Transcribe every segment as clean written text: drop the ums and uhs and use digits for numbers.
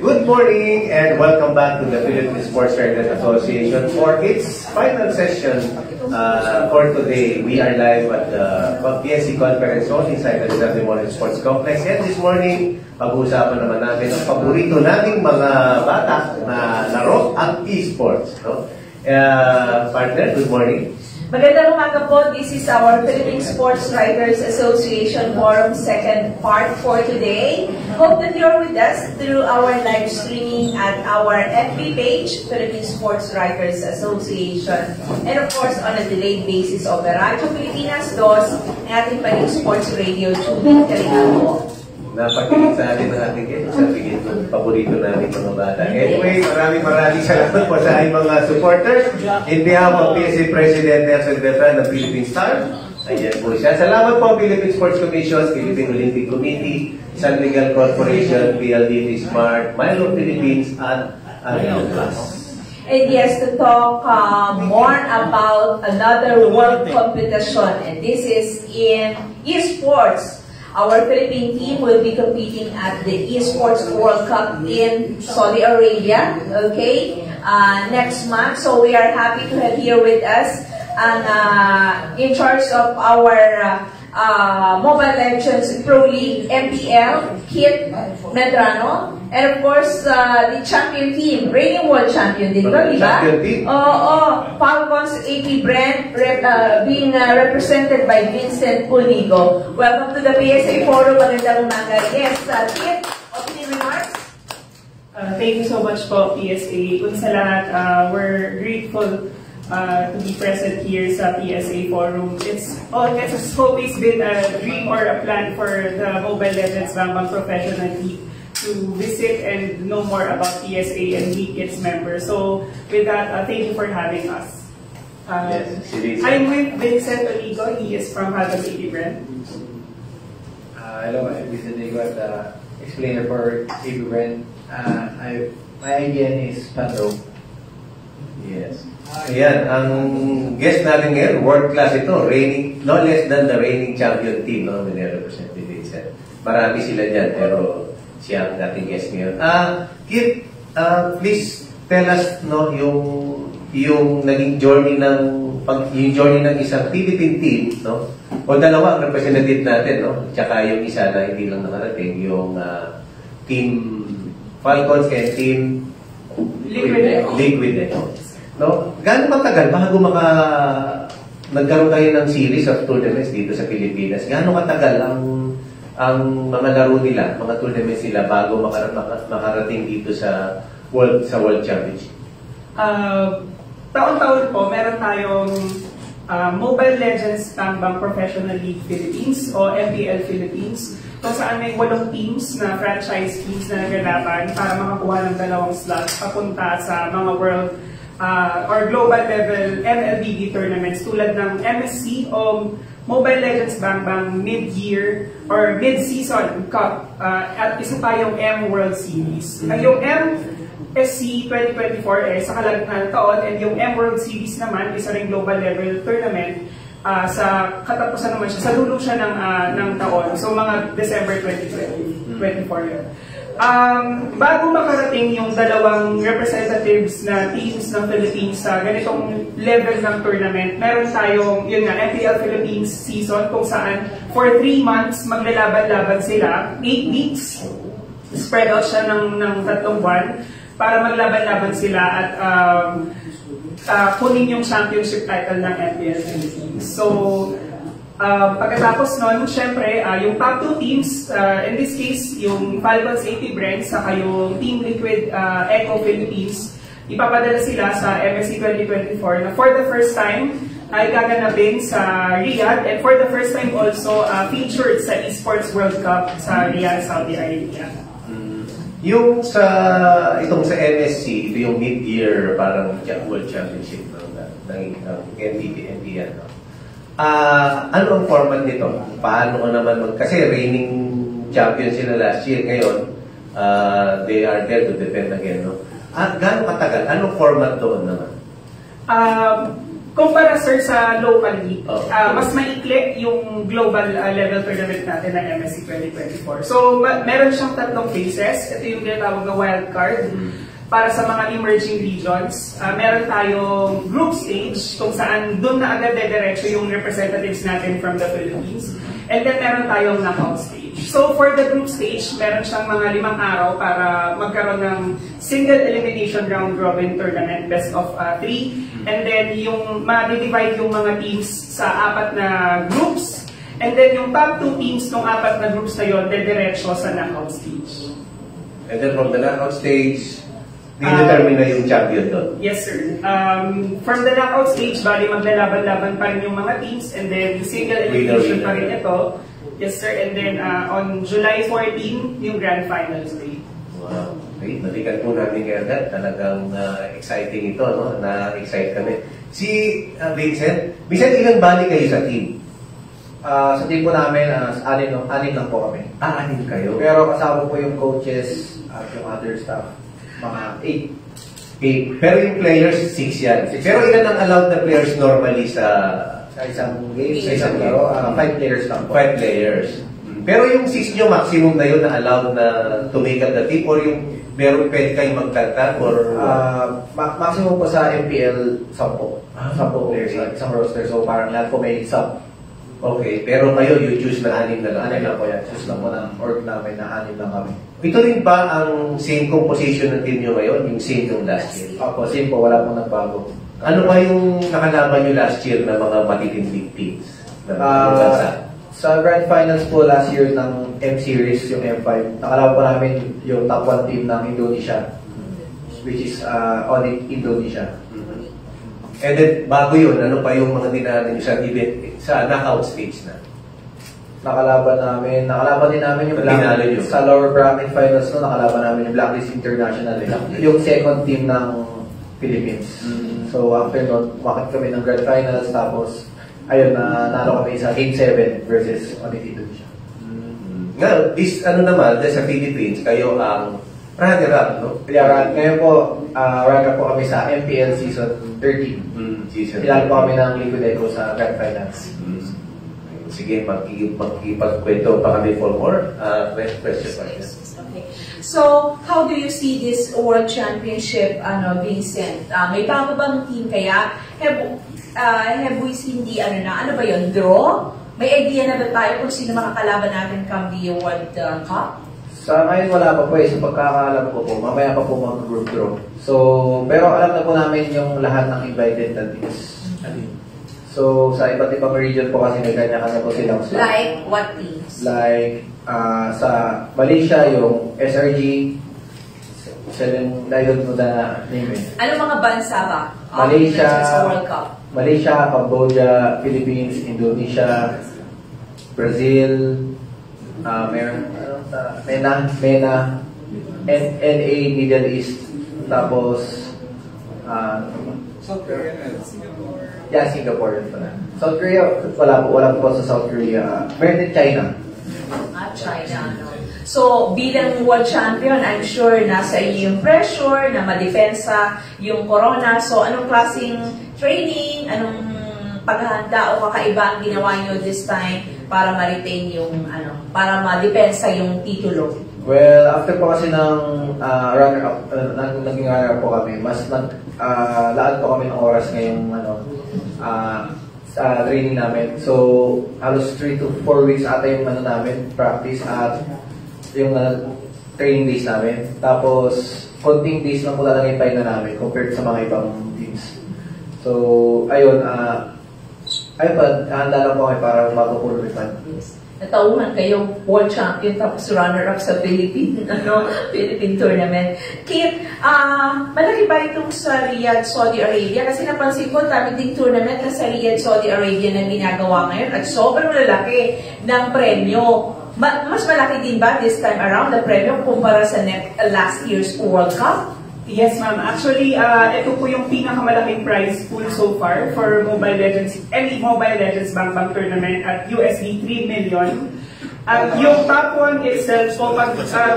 Good morning and welcome back to the Philippine Sports Writers Association for its final session for today. We are live at the PSC Conference Hall inside the Saturday Morning Sports Complex. And this morning, pag-uusapan naman natin ang paborito nating mga bata na laro, ang esports. No? Partner, good morning. Magandang umaga po. This is our Philippine Sports Writers Association Forum second part for today. Hope that you're with us through our live streaming at our FB page, Philippine Sports Writers Association. And of course, on a delayed basis of the Radyo Pilipinas 2, ang ating paling sports radio tuning kalina po. Napakinig sa atin ng ating sabihin ng paborito namin mga bata. Anyway, maraming salamat po sa ating mga supporters. In behalf of PSC President Nelson Beltran ng Philippine Star, ayan po siya. Salamat po Philippine Sports Commission, Philippine Olympic Committee, San Miguel Corporation, PLDT Smart, Milo Philippines, at Ariel Plus. And yes, to talk more about another world competition, and this is in esports. Our Philippine team will be competing at the Esports World Cup in Saudi Arabia, okay, next month. So we are happy to have here with us and in charge of our Mobile Legends Pro League, MPL, Kit Medrano, and of course the champion team, reigning world champion din ba, di ba? Falcons AP brand being represented by Vincent Pulnigo. Welcome to the PSA Forum. Magandang umaga. Yes, Kit, opening remarks? Thank you so much po, PSA. Una sa lahat, we're grateful to be present here sa PSA Forum. It's always been a dream or a plan for the Mobile Legends Bang Professional League to visit and know more about PSA and meet its members. So with that, thank you for having us. I'm with Vincent Oligo. He is from Hagas AP Brand. Hello, I'm Vincent Oligo at explainer for AP Brand. My IGN is Patro. Yes. Ayan, ang guest natin ngayon, world class ito, reigning, no less than the reigning champion team, no, represented Vincent. Marami sila dyan, pero siya ang dating guest ngayon. Kit, please tell us, no, yung naging journey ng isang Philippine team, no, o dalawa ang representative natin, no, tsaka yung isa na hindi lang nakarating, yung team Falcons and team Liquid. No? Gaano matagal bago nagkaroon kayo ng series of tournaments dito sa Pilipinas? Gaano katagal ang mga laro nila, mga tournaments nila bago makarating dito sa World Championship? Taon-taon po, meron tayong Mobile Legends Bang Professional League Philippines o MPL Philippines, kung saan may 8 teams na franchise teams na naglalaban para makakuha ng 2 slots papunta sa mga world or global level MLBB tournaments tulad ng MSC o Mobile Legends Bang mid-year or mid-season cup at isa pa yung M World Series. Yung MSC 2024 sa kalagitnaan ng taon, and yung M World Series naman isa ring global level tournament sa katapusan naman siya, sa dulo siya ng taon. So mga December 2024 yun. Bago makarating yung 2 representatives na teams ng Philippines sa ganitong level ng tournament, meron tayong, yun nga, MPL Philippines season kung saan for 3 months maglalaban-laban sila, 8 weeks, spread out siya ng 3 buwan para maglaban-laban sila at kunin yung championship title ng MPL Philippines. So, pagkatapos nun, syempre, yung top 2 teams, in this case, yung Falcons AP Brand, saka yung Team Liquid Echo Philippines, ipapadala sila sa MSC 2024 na for the first time ay gaganapin sa Riyadh, and for the first time also featured sa Esports World Cup sa Riyadh, Saudi Arabia. Yung itong sa MSC, ito yung mid-year parang World Championship ng NBN. Ano ang format nito? Paano ka naman kasi reigning champion sila last year, ngayon they are there to defend again, no? Gaano katagal? Anong format doon naman? Kumpara sir sa local league, Okay. mas maikli yung global level tournament natin ng MSC 2024. So, meron siyang tatlong phases. Ito yung tinatawag na wild card para sa mga emerging regions. Meron tayong group stage kung saan doon na agad diretso yung representatives natin from the Philippines. And then meron tayong knockout stage. So for the group stage, meron siyang mga 5 araw para magkaroon ng single elimination round robin tournament, best of 3. And then yung ma-divide yung mga teams sa 4 na groups. And then yung top 2 teams ng 4 na groups na yun, diretso sa knockout stage. And then from the knockout stage, determine na yung champion doon. Yes, sir. From the knockout stage, bali maglalaban-laban pa rin yung mga teams, and then single elimination pa rin ito. Yes, sir. And then on July 14, yung grand finals day. Wow. Okay, nalikan po namin ngayon. Talagang exciting ito, no? Na-excite kami. Si Vincent, ilan bali kayo sa team? Sa team po namin, 6 lang po kami. 6 kayo? Pero kasama po yung coaches at yung other staff, mga 8. Okay. Pero yung players, 6 yan. Pero ilan ang allowed na players normally sa Sa isang game? laro, 5 players lang po. 5 players. Pero yung 6 nyo, maximum na yun na allowed na to make up the team, or yung meron pwede kayong magtagtag, or Maximum po sa MPL, 10 players sa isang roster. So parang lahat po may sub. okay, pero kayo, you choose na 6 na lang. 6 lang po yan. Choose lang po ng org namin na 6 lang kami. Ito rin ba ang same composition ng team nyo ngayon, yung same nung last year? Opo, same po. Wala pong nagbago. Ano ba yung nakalaban nyo last year na mga matitinding teams? Na bansa? Sa grand finals po last year ng M-Series, yung M5, nakalaban po namin yung top 1 team ng Indonesia, which is Onyx Indonesia. And then, bago yun, ano pa yung mga dinaanan nyo sa event, sa knockout stage na? Nakalaban din namin yung Pinalo nyo. sa lower bracket finals no, nakalaban namin yung Blacklist International, yung second team ng Philippines. So after nun, wakit kami ng grand finals, tapos ayun, nalo kami sa Game 7 versus Onyx Indonesia. Nga, ano naman, sa Philippines, kayo ang runner-up, no? Kaya ngayon po, runner po kami sa MPL Season 13. Season. Pinalo po kami ng Liquideco sa grand finals. Sige, magkipagkwento pa kami for more. Question pa siya. Okay. So, how do you see this World Championship, Vincent? May bago bang team kaya? Have we seen ano ba yun, draw? May idea na ba tayo kung sino makakalaban natin come the World Cup? Sa ngayon wala pa po sa pagkakaalam ko po, mamaya pa po mag-group draw. So, pero alam na po namin yung lahat ng invited na teams. So, sa iba't ibang region po kasi may kanya-kanya po silang slot. Like what teams? Like, sa Malaysia, yung SRG, sila yung layon mo na name eh. Ano mga bansa ba? Malaysia, Sa World Cup? Malaysia, Cambodia, Philippines, Indonesia, Brazil, meron, MENA, NA, Middle East, tapos, South Korea and Singapore. yeah, Singapore yun pala. South Korea, wala po sa South Korea. Meron din China. China, no? So, bilang world champion, I'm sure nasa iyo yung pressure na madepensa yung corona. So, anong klaseng training, anong paghahanda o kakaiba ang ginawa nyo this time para ma-retain yung, para madepensa yung titulo? Well, after po kasi ng runner-up, naging runner-up po kami, mas laan po kami ng oras ngayong sa training namin. So, halos 3 to 4 weeks ata yung namin, practice at yung training days namin. Tapos, konting days lang po talaga yung pahinga namin compared sa mga ibang teams. So, ayun, handa lang po kami para matutuloy pa. Natauhan kayong world champion tapos runner-up sa Philippine tournament. Kit, malaki ba itong sa Riyadh, Saudi Arabia? Kasi napansin ko, dami ding tournament na sa Riyadh, Saudi Arabia na ginagawa ngayon at sobrang lalaki ng premyo. Mas malaki din ba this time around the premyo kumpara sa last year's World Cup? Yes, ma'am. Actually, ito po yung pinakamalaking prize pool so far for Mobile Legends, any Mobile Legends Bang Bang tournament at USD 3 million. Yung top 1 itself po,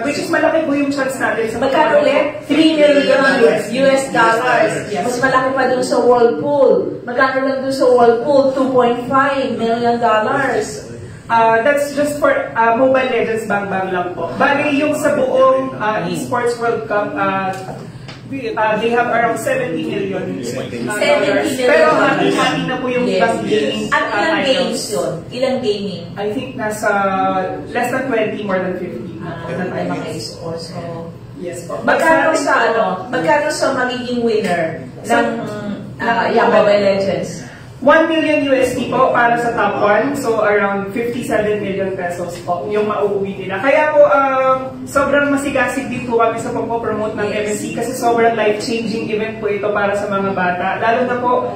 which is malaki po yung chance natin sa Magkano ulit? 3 million US dollars. Yes. Mas malaki pa dun sa world pool. Magkano lang dun sa world pool? 2.5 million dollars. That's just for Mobile Legends Bang Bang lang po. Bali yung sa buong Esports World Cup, they have around 70 million dollars. 70 million. Pero hati-hati na po yung ibang gaming At ilang games titles. yun? Ilang gaming? I think nasa less than 20, more than 50. Na tayo maka-esports. So, Yes po. magkano sa magiging winner ng Mobile Legends? 1 million USD po para sa top 1. So, around 57 million pesos po yung mauuwi nila. Kaya po, sobrang masigasig din po kami sa pagpo-promote ng MSC kasi sobrang life-changing event po ito para sa mga bata. Lalo na po,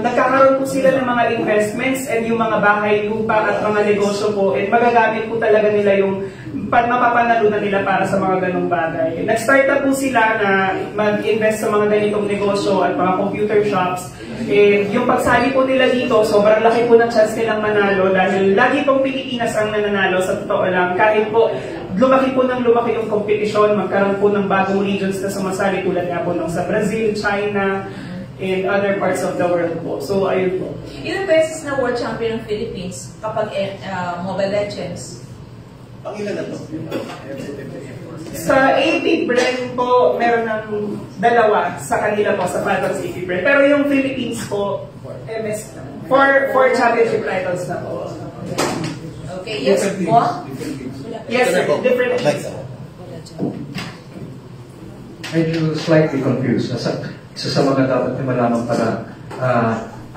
nagkakaroon po sila ng mga investments and yung mga bahay, lupa at mga negosyo po. And magagamit po talaga nila yung mapapanalunan nila para sa mga ganong bagay. Nag-start na po sila na mag-invest sa mga ganitong negosyo at mga computer shops. Yung pagsali po nila dito, sobrang laki po ng chance nilang manalo dahil lagi pong Pilipinas ang nananalo sa totoo lang. Kahit po lumaki po ng lumaki yung kompetisyon, magkaroon po ng bagong regions na sumasali tulad nga po ng sa Brazil, China, and other parts of the world po. So, ayun po. Ilang beses na world champion ng Philippines kapag Mobile Legends? Ang ilan na to? Sa AP Brain po, meron ng dalawa sa kanila po, sa Phantoms AP Brain. Pero yung Philippines po, MS, four championship titles na po. Okay, yes po? Yes, sir. Different teams. Medyo slightly confused. Isa sa mga dapat na malaman para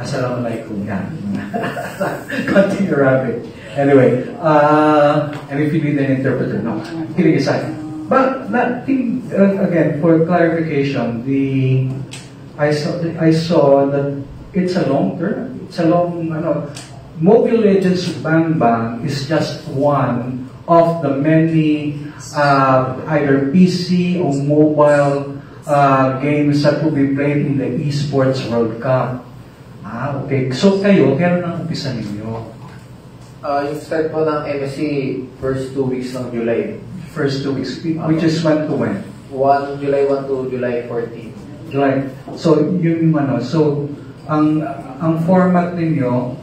assalamualaikum yan. Continue rabbit. Anyway, and if you need an interpreter, no. Kidding aside. But again, for clarification, I saw that it's a long term. It's a long, Mobile Legends Bang Bang is just one of the many either PC or mobile games that will be played in the Esports World Cup. Okay. So kayo, kailan ang umpisa ninyo? Yung start po ng MSC, first 2 weeks ng July. First 2 weeks, which is when to when? July 1 to July 14. July. So, yun yung So, ang format ninyo,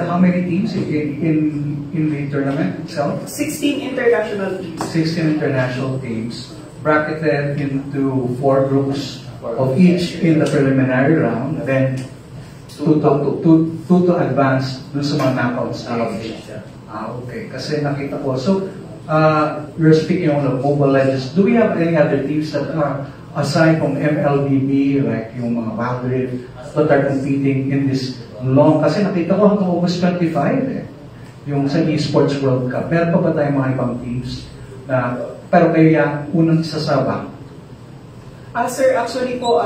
how many teams in the tournament itself? 16 international teams. 16 international teams, bracketed into 4 groups of each in the preliminary round, then two to advance dun sa mga knockout stage. Okay. Kasi nakita ko. So, we're speaking on the Mobile Legends. Do we have any other teams that are, aside from MLBB, like yung mga Madrid, that are competing in this long, kasi nakita ko hanggang August 25 yung sa Esports World Cup. Meron pa ba tayong mga ibang teams na, pero kaya unang sasabang? Sir, actually po,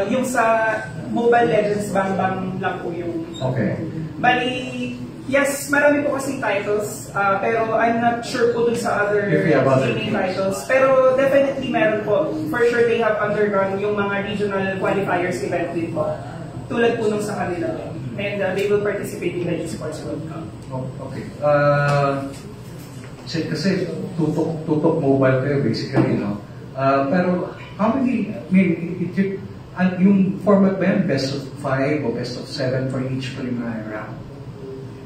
yung sa Mobile Legends Bang Bang lang po yung... Okay. Bali, yes, marami po kasing titles, pero I'm not sure po dun sa other gaming titles. Pero definitely meron po. For sure, they have undergone yung mga regional qualifiers event din po. Tulad po nung sa kanila. And they will participate in the Esports World Cup. Okay. Kasi tutok mobile kayo basically, no? Pero how many, yung format ba yan, best of 5 o best of 7 for each preliminary round?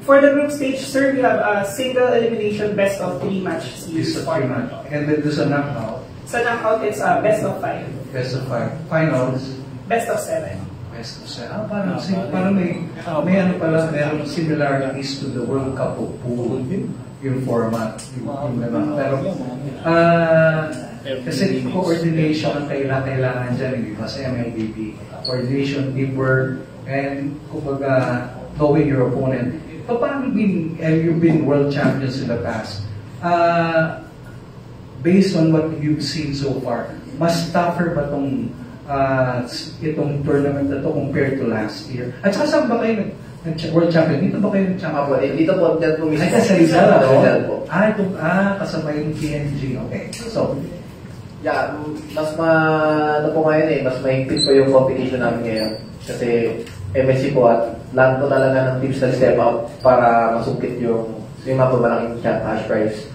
For the group stage, sir, we have a single elimination best of 3 match series. Best of 3 match. And then there's a knockout. Sa knockout, it's best of 5. Best of 5. Finals. Best of 7. Best of 7. Parang may ano pala, merong similarities to the World Cup of Pool. Yung format. Pero, kasi coordination ang kailangan dyan, di ba, sa MLBB. Coordination, teamwork, and kumbaga, knowing your opponent. Paano you've been world champions in the past? Based on what you've seen so far, mas tougher ba itong tournament na to compared to last year? At saka saan ba kayo world champion? Dito ba kayo nag-champion? Dito po, dyan po mismo. Ay, sa Rizal po. Kasabay yung PNG. Okay. So, yeah, mas mas mahigpit po yung competition namin ngayon. Kasi MSC po at lahat po talaga ng teams na step up para masungkit yung So yung mga po malaking cash prize.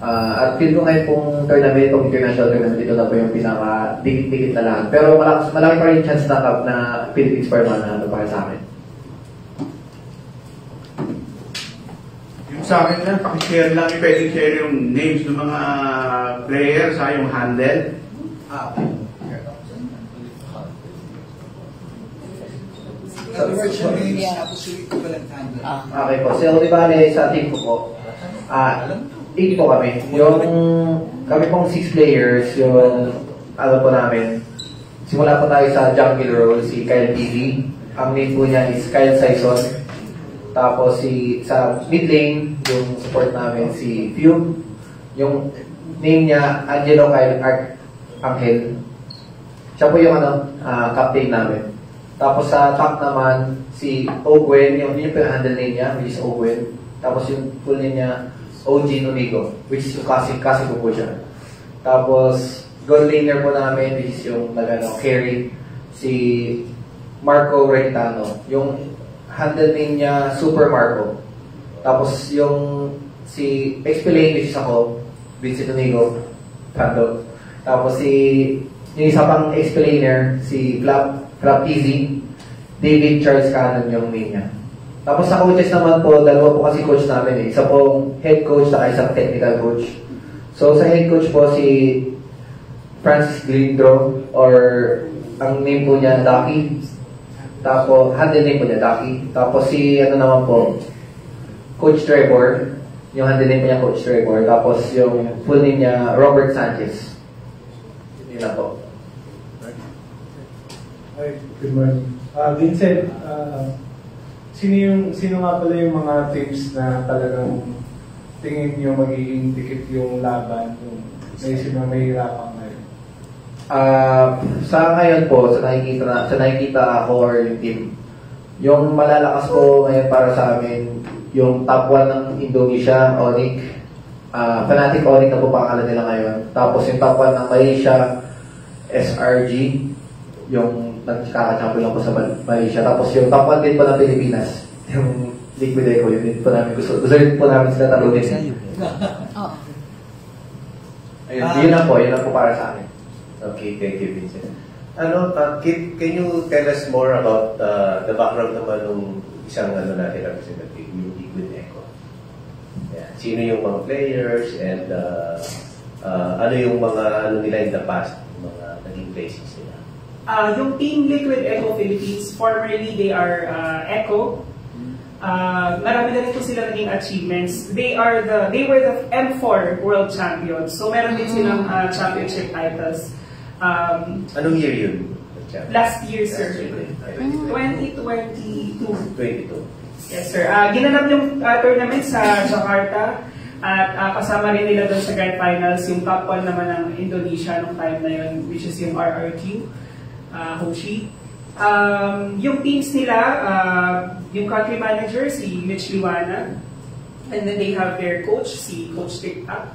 At feel ko ngayon pong tournament, pong international tournament, ito na po yung pinaka dikit-dikit na lang. Pero malaki pa rin chance na Philippines pa naman na para sa akin. Yung sa akin lang, pakishare lang, pwede share yung names ng mga players, yung handle. Okay po. So, di ba sa team ko po, 8 po kami. Kami pong 6 players, yung alam po namin, simula po tayo sa jungle role, si Kyle TV. Ang name po niya is Kyle Saison. Tapos sa mid lane, yung support namin, si Fume. Yung name niya, Angelo Kyle Angel. Siya po yung captain namin. Tapos sa top naman, si Ogwen, yun po yung handle name niya, which is Ogwen. Tapos yung full name niya, OG Nunigo, which is yung kasi ko po siya. Tapos, gold laner po namin, which is yung carry, si Marco Rentano. Yung handle name niya, Super Marco. Tapos yung si XP lane, which is ako, Vincent Nunigo, Pando. Tapos yung isa pang XP laner, si Flap Easy, David Charles Cannon yung name niya. Tapos sa coaches naman po, dalawa po kasi coach namin Isa pong head coach at isang technical coach. So sa head coach po si Francis Glindro, or ang name po niya Ducky. Tapos handle name po niya Ducky. Tapos si naman po, Coach Trevor. Yung handle name po niya Coach Trevor. Tapos yung full name niya Robert Sanchez. Yun na po. Hi, good morning. Vincent, sino nga pala yung mga teams na talagang tingin nyo magiging dikit yung laban, yung naisip na mahirapan ngayon? Sa ngayon po, sa nakikita ako or yung team, yung malalakas po ngayon para sa amin, yung top 1 ng Indonesia, Onyx. Fnatic Onyx na po pangalan nila ngayon. Tapos yung top 1 ng Malaysia, SRG, yung nagkaka-champion lang po sa Malaysia. Tapos yung top 1 din po ng Pilipinas, yung Liquid Echo, yun din po namin gusto rin po namin sila talunin. Ayun, yun lang po para sa amin. Okay, thank you, Vincent. Can you tell us more about the background naman ng isang natin representative, yung Liquid Echo? Yeah. Sino yung mga players and ano yung mga nila in the past, mga naging places nila? Yung Team Liquid Echo Philippines, formerly they are Echo. Marami na rin po sila naging achievements. They were the M4 World Champions. So meron din silang championship titles. Anong year yun? Last year, sir. 2022. 22. Yes, sir. Ginanap yung tournament sa Jakarta. At kasama rin nila doon sa Grand Finals yung top 1 naman ng Indonesia nung time na yun, which is yung RRQ. Hoshi. Yung teams nila, yung country manager, si Mitch Liwana. And then they have their coach, si Coach TikTok.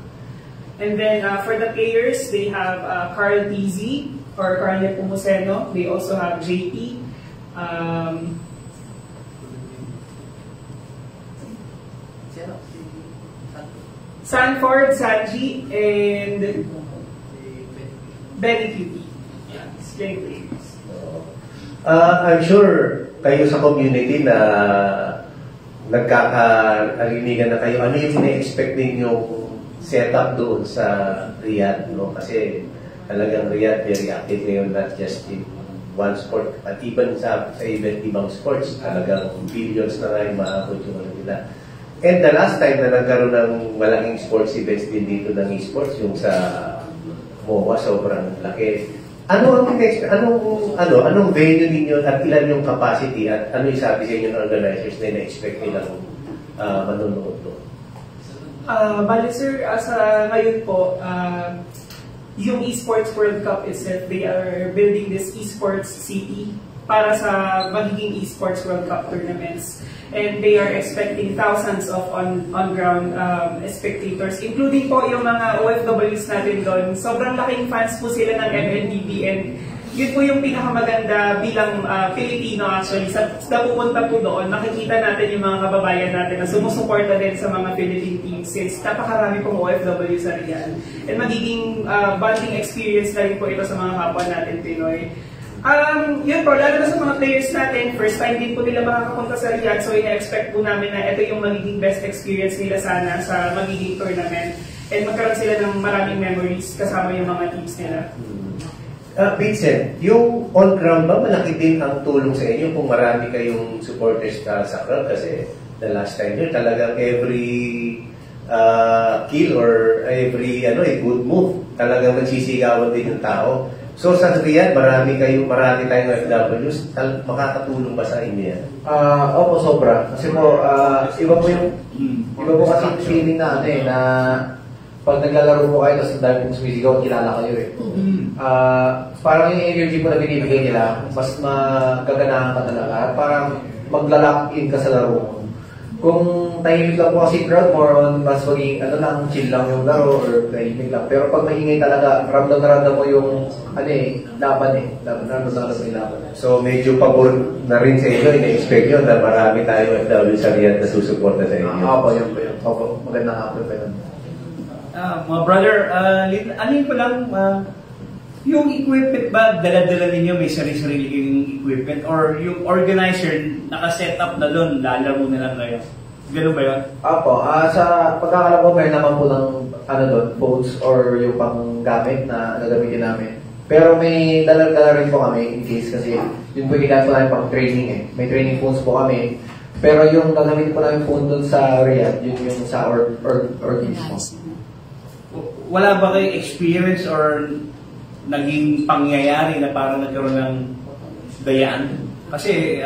And then for the players, they have Carl TZ or Carl Nepomuceno. They also have JP. Sanford, Sanji, and Benny Cutie. Yeah, it's playing players. I'm sure kayo sa community na nagkaka-arinigan na kayo. Ano yung ina-expect ninyong setup doon sa Riyadh? No? Kasi talagang Riyadh very active ngayon, not just in one sport, at even sa iba't ibang sports. Talagang billions na nga yung maabot yung nila. And the last time na nagkaroon ng malaking sports events din dito ng esports, yung sa MOA, sobrang laki. Anong venue ninyo at ilan yung capacity at ano yung sabi sa inyo ng organizers na ina-expect nilang manunood doon? Bale sir, ngayon po, yung Esports World Cup itself, they are building this Esports City para sa magiging Esports World Cup tournaments. And they are expecting thousands of on-ground spectators, including po yung mga OFWs natin doon. Sobrang laking fans po sila ng MNBB and yun po yung pinakamaganda bilang Pilipino actually. Sa pupunta po doon, makikita natin yung mga kababayan natin na sumusuporta din sa mga Philippine teams since napakarami pong OFW sa Riyadh. And magiging bonding experience na rin po ito sa mga kapwa natin Pinoy. Yun po, lalo na sa mga players natin, first time din po nila makakapunta sa Riyadh, so ina-expect po namin na ito yung magiging best experience nila sana sa magiging tournament. And magkaroon sila ng maraming memories kasama yung mga teams nila. Vincent, yung on-ground ba, malaki din ang tulong sa inyo kung marami kayong supporters sa crowd? Kasi the last time yun, talagang every kill or every good move, talagang nagsisigawan din yung tao. So sa Riyadh, marami tayong OFWs, makakatulong ba sa inyo yan? Opo, sobra. Kasi po, iba po kasi feeling na na pag naglalaro po kayo, tapos dahil pong sumisigaw, kilala kayo eh. Parang yung energy po na binibigay nila, mas magaganahan ka talaga. At parang magla-lock in ka sa laro mo. Kung tahimik lang po kasi crowd, more on mas maging chill lang yung laro or tahimik lang. Pero pag maingay talaga, ramdam na ramdam mo yung laban eh. Ramdam yung laban. So medyo pabor na rin sa inyo, ina-expect nyo na marami tayong OFW sa Riyadh na susuporta sa inyo. Opo, yun po yun. Opo, magandang hapon pa yun. Mga brother, alin ko lang, yung equipment ba, dala-dala ninyo, may sarili-sarili yung equipment or yung organizer, naka-set up na doon, lalaro na lang kayo? Gano'n ba yun? Opo, sa pagkakalam ko, meron naman po ng doon, phones or yung panggamit na gagamitin namin. Pero may dala-dala rin po kami in case kasi yun po yung po namin pang training eh. May training phones po kami. Pero yung gagamitin po namin phone doon sa Riyadh, yun yung sa organismo. Wala ba kayo experience or naging pangyayari na parang nagkaroon ng dayaan? Kasi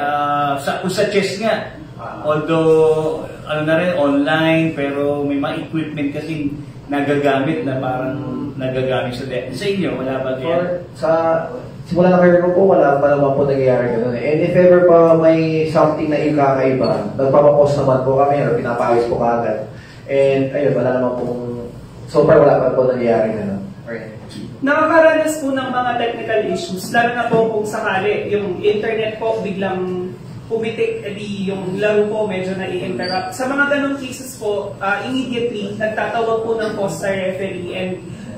kung sa chess nga, although na rin online, pero may mga equipment kasi nagagamit na parang nagagamit sa inyo, wala ba kaya? Sa simula na career ko po, wala pa naman po nangyayari gano'n eh. And if ever pa may something na ikakaiba, nagpapapost naman po kami or pinapayos po kagad. And ayun, wala naman pong so far wala pa po nangyayari gano'n. Nakakaranas po ng mga technical issues, lalo na po kung sakali yung internet po biglang pumitik, yung laro po medyo na-i-interrupt. Sa mga ganong cases po, immediately nagtatawag po ng post sa referee and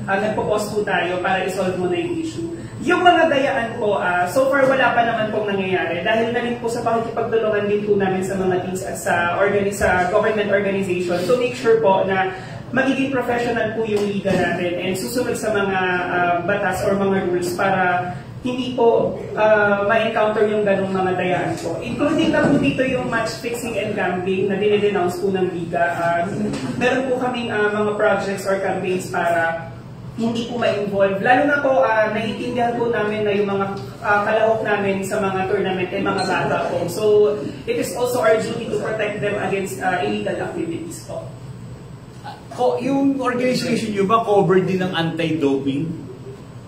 nagpo-post po tayo para i-solve mo na yung issue. Yung mga dayaan po, so far wala pa naman pong nangyayari dahil na rin po sa pakikipagtulungan din po namin sa mga teams at sa government organization to make sure po na magiging professional po yung liga natin and susunod sa mga batas or mga rules para hindi po ma-encounter yung ganong mga dayaan po. Including na po dito yung match fixing and gambling na dinidenounce po ng liga. Meron po kaming mga projects or campaigns para hindi po ma-involve. Lalo na po, naiintindihan po namin na yung mga kalahok namin sa mga tournament ay mga bata po. So, it is also our duty to protect them against illegal activities po. Yung organization nyo ba covered din ng anti-doping?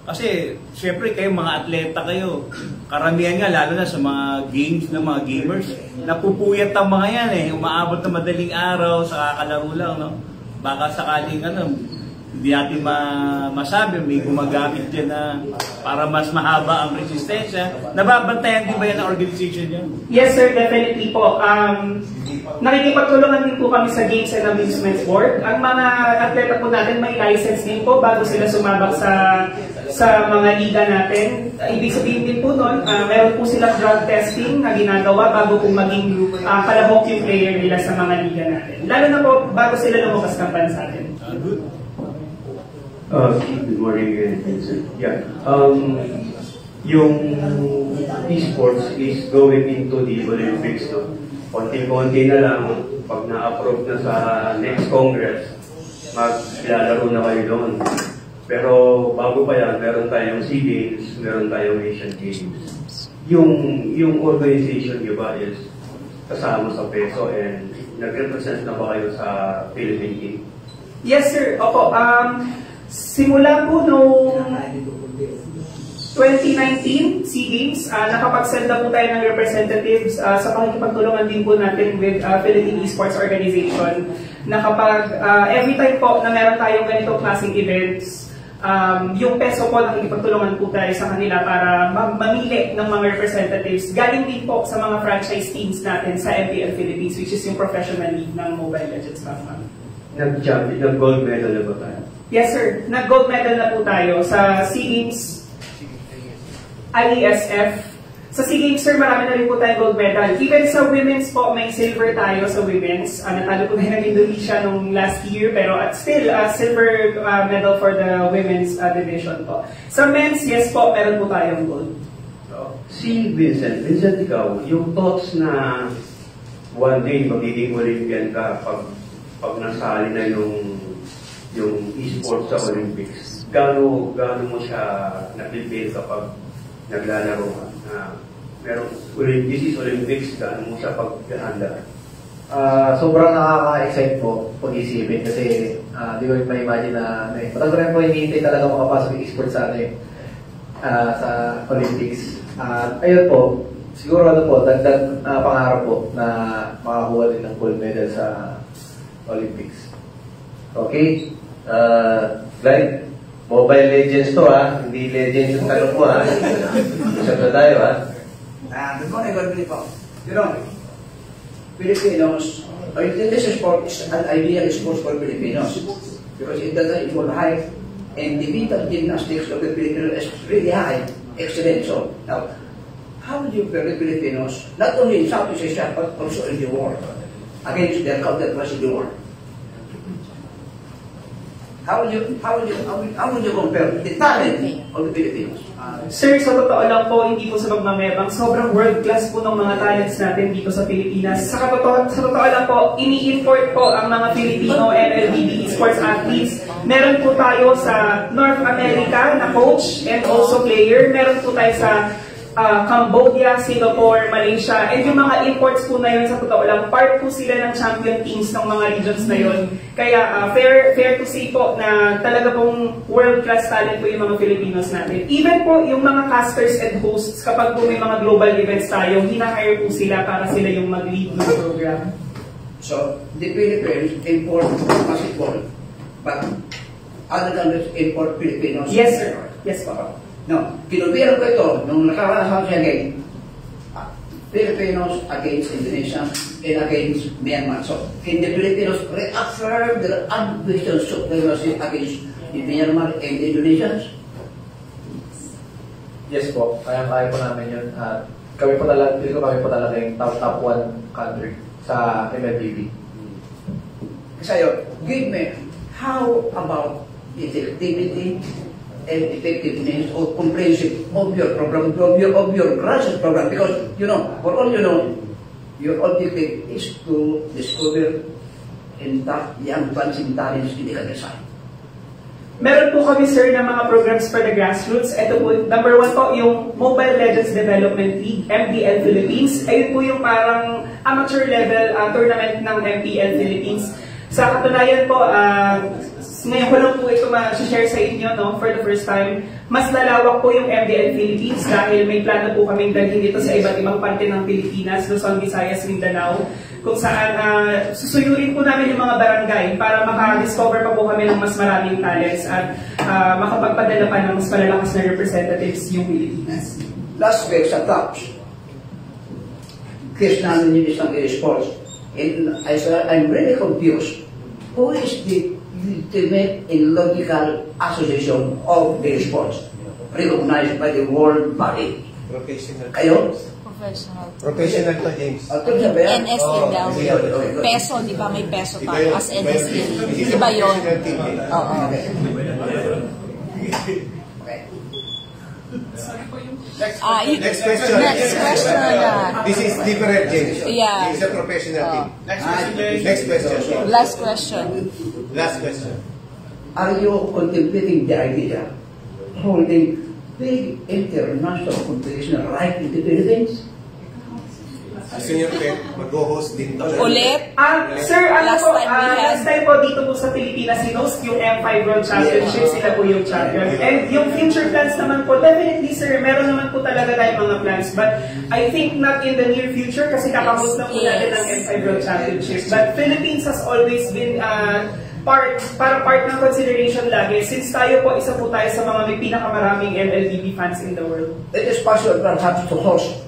Kasi, syempre kayo mga atleta kayo, karamihan nga, lalo na sa mga games ng mga gamers, napupuyat ang mga yan eh, umaabot na madaling araw sa kakalaro lang, no? Baka sakaling hindi natin masabi, may gumagamit dyan na para mas mahaba ang resistensya. Nababantayan din ba yan ang organization niya? Yes sir, definitely po. Nakikipagtulungan din po kami sa Games and Amusement Board. Ang mga atleta po natin may license din po bago sila sumabak sa mga liga natin. Ibig sabihin din po nun, meron po silang drug testing na ginagawa bago po maging kalahok yung player nila sa mga liga natin. Lalo na po bago sila lumakas ng bansa natin. Good. Good morning, Vincent. Yeah. Yung esports is going into the Olympics. No? Konti-konti na lang, pag na-approve na sa next Congress, maglalaro na kayo doon. Pero bago pa yan, meron tayong SEA Games, meron tayong Asian Games. Yung organization nyo ba is kasama sa PESO and nag-represent na ba kayo sa Philippine team? Yes sir, opo. Simula po noong 2019 SEA Games, nakapag-send na po tayo ng representatives sa pakikipagtulungan din po natin with Philippine Esports Organization na kapag every time po na meron tayong ganitong klaseng events, yung peso po nakikipagtulungan po tayo sa kanila para mamili ng mga representatives. Galing din po sa mga franchise teams natin sa MPL Philippines, which is yung professional league ng Mobile Legends Bangban. Nag-gold medal na ba tayo? Yes sir, nag-gold medal na po tayo sa SEA Games, IESF. Sa SEA Games sir, marami na rin po tayong gold medal. Even sa women's po, may silver tayo sa women's. Natalo po na ng Indonesia nung last year, pero at still, silver medal for the women's division po. Sa men's, yes po, meron po tayong gold. Si Vincent, ikaw, yung thoughts na one day magiging Olympian ka pag nasali na yung esports sa Olympics, gaano mo siya napipil kapag naglalaro ka? Merong this is Olympics, gaano mo siya paghahanda? Sobrang nakaka-excite po pag-isipin kasi di ko may imagine na matagal rin po hinihintay talaga makapasok yung esports sa sa Olympics. Ayun po, siguro dagdag pangarap po na makakuha din ng gold medal sa Olympics. Okay. Clyde, Mobile Legends to hindi Legends yung tanong mo Isa na tayo Good morning, God bless po. You know, Filipinos, this sport is an ideal sport for Filipinos because it doesn't involve height and the mental gymnastics of the Filipinos is really high, excellent. So, now, how would you prepare the Filipinos, not only in Southeast Asia, but also in the world, against their counterparts in the world? How would you compare the talent of the Filipinos? Sir, sa totoo lang po, hindi po sa magmamebang, sobrang world class po ng mga talents natin dito sa Pilipinas. Sa totoo lang po, ini-import po ang mga Filipino MLBB esports athletes. Meron po tayo sa North America na coach and also player. Meron po tayo sa Cambodia, Singapore, Malaysia, and yung mga imports po na yun, sa totoo lang, part po sila ng champion teams ng mga regions na yun. Kaya fair to say po na talaga pong world-class talent po yung mga Filipinos natin. Even po yung mga casters and hosts, kapag po may mga global events tayo, hinahire po sila para sila yung mag-lead ng program. So, the Philippines import basketball, but other countries import Filipinos? Yes, sir. Yes, po. No, kinubiro ko ito nung nakaraan sa Asia Games, Filipinos against Indonesia and against Myanmar. So, can the Filipinos reaffirm their unquestioned supremacy against the Myanmar and the Indonesians? Yes po, kaya po namin yun. Kami po talaga yung top 1 country sa MLBB. Kasi give me, how about the effectivity and effectiveness or comprehensive of your program, of your grassroots program, because you know, for all you know, your objective is to discover and tap young dancing talents in the countryside. Meron po kami sir ng mga programs for the grassroots. Ito po, number 1 po, yung Mobile Legends Development League, MPL Philippines. Ayun po yung parang amateur level tournament ng MPL Philippines. Sa katunayan po, ngayon ko lang po ito ma-share sa inyo, no, for the first time. Mas lalawak po yung MDL Philippines dahil may plano po kaming dalhin dito sa iba't ibang parte ng Pilipinas, Luzon, Visayas, Mindanao, kung saan susuyurin po namin yung mga barangay para maka-discover pa po kami ng mas maraming talents at makapagpadala pa ng mas malalakas na representatives yung Pilipinas. Last week sa TAPS, case namin yung isang sports, and I'm really confused. Who is the ultimate and logical association of the sports recognized by the world body? Professional. Kayo? Professional to, James. NSL daw. Peso, di ba? May peso tayo as NSL. Di ba yun? Oo. Next question. Next question. This is different, James. Yeah. It's a professional team. Next question. Last question. Last question. Are you contemplating the idea holding big international competition right in the Philippines? Senior Pet, mag-host din to. Ulit? Sir, last time po dito po sa Pilipinas, sinost yung M5 World Championship, sila po yung champion. And yung future plans naman po, definitely sir, meron naman po talaga tayong mga plans. But I think not in the near future kasi kakapos na po natin ang M5 World Championship. But Philippines has always been part ng consideration lagi, since tayo po, isa po tayo sa mga may pinakamaraming MLBB fans in the world. It is possible perhaps to host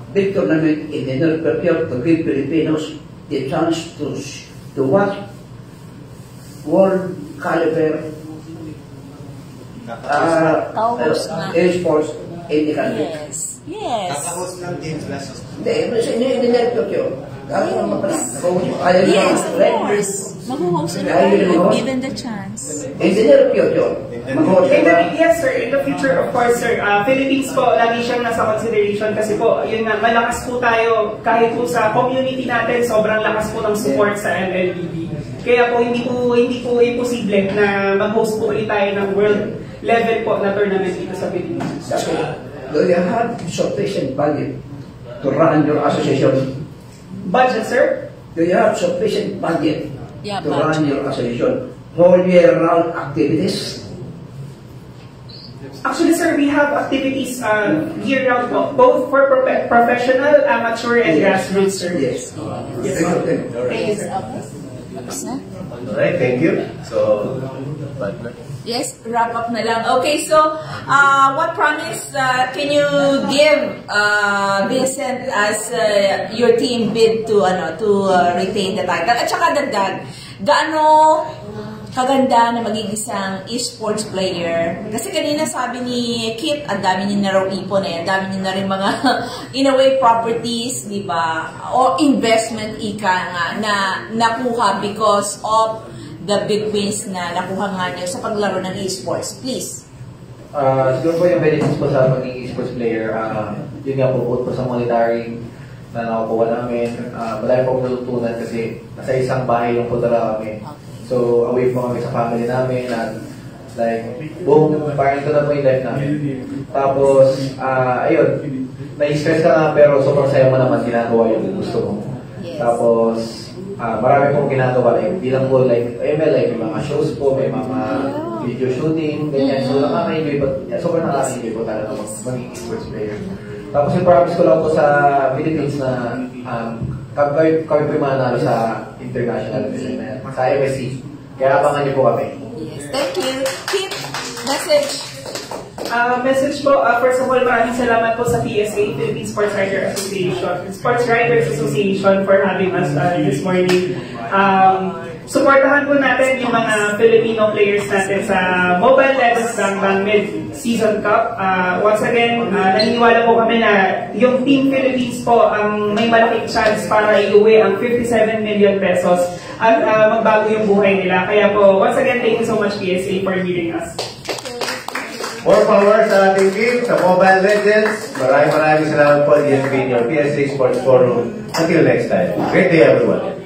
big tournament in the near future to give Filipinos the chance to watch world caliber sports in the country. Yes. Yes. Naka-host ng games last Hindi, in the near future. Yes, of course. Mag-host na tayo, given the chance. In the near future. Yes, sir. In the future, of course, sir. Philippines po, lagi siyang nasa consideration kasi po, yun nga, malakas po tayo kahit po sa community natin, sobrang lakas po ng support sa MLBB. Kaya po, hindi po imposible na mag-host po ulit tayo ng world level po na tournament dito sa Philippines. Do you have sufficient budget to run your association? Budget, sir? Do you have sufficient budget to run budget. your association? Whole year-round activities? Actually, sir, we have activities year-round po, both for professional, amateur, and grassroots, sir. Yes. Yes, sir. Thank you, sir. Alright, thank you. So, partner. Yes, wrap up na lang. Okay, so what promise can you give Vincent as your team bid to retain the title? At saka dagdag, gaano kaganda na maging isang esports player? Kasi kanina sabi ni Kit, ang dami niya na raw ipon ang dami niya na rin mga in a way properties, di ba? O investment ika nga na nakuha because of the big wins na nakuha nga niyo sa paglaro ng esports. Please. Siguro po yung benefits po sa maging esports player, yun nga po po sa monetary na nakukuha namin. Malaki po natutunan kasi nasa isang bahay lang po talaga kami. So, away po kami sa family namin at like, boom, parang ito na po yung life namin. Tapos, ayun, na-stress ka nga pero sobrang saya mo naman ginagawa yung gusto mo. Yes. Tapos, marami pong ginagawa, like, di lang po like ML, like may mga shows po, may mga video shooting, ganyan. So, nakaka-enjoy po, sobrang nakaka-enjoy po talaga maging esports player. Tapos, yung promise ko lang po sa Philippines na kami po yung manalo sa international sa MSC. Kaya abangan niyo po kami. Yes, thank you. Kit, message. Message po, first of all, maraming salamat po sa PSA, Philippine Sports Writers Association, for having us this morning. Supportahan po natin yung mga Filipino players natin sa Mobile Legends Gangbang Mid-Season Cup. Once again, naniniwala po kami na yung Team Philippines po ang may malaking chance para iuwi ang 57 million pesos at magbago yung buhay nila. Kaya po, once again, thank you so much PSA for hearing us. More power sa ating team, sa Mobile Legends. Maraming salamat po, DSP, PSA Sports Forum. Until next time. Great day, everyone.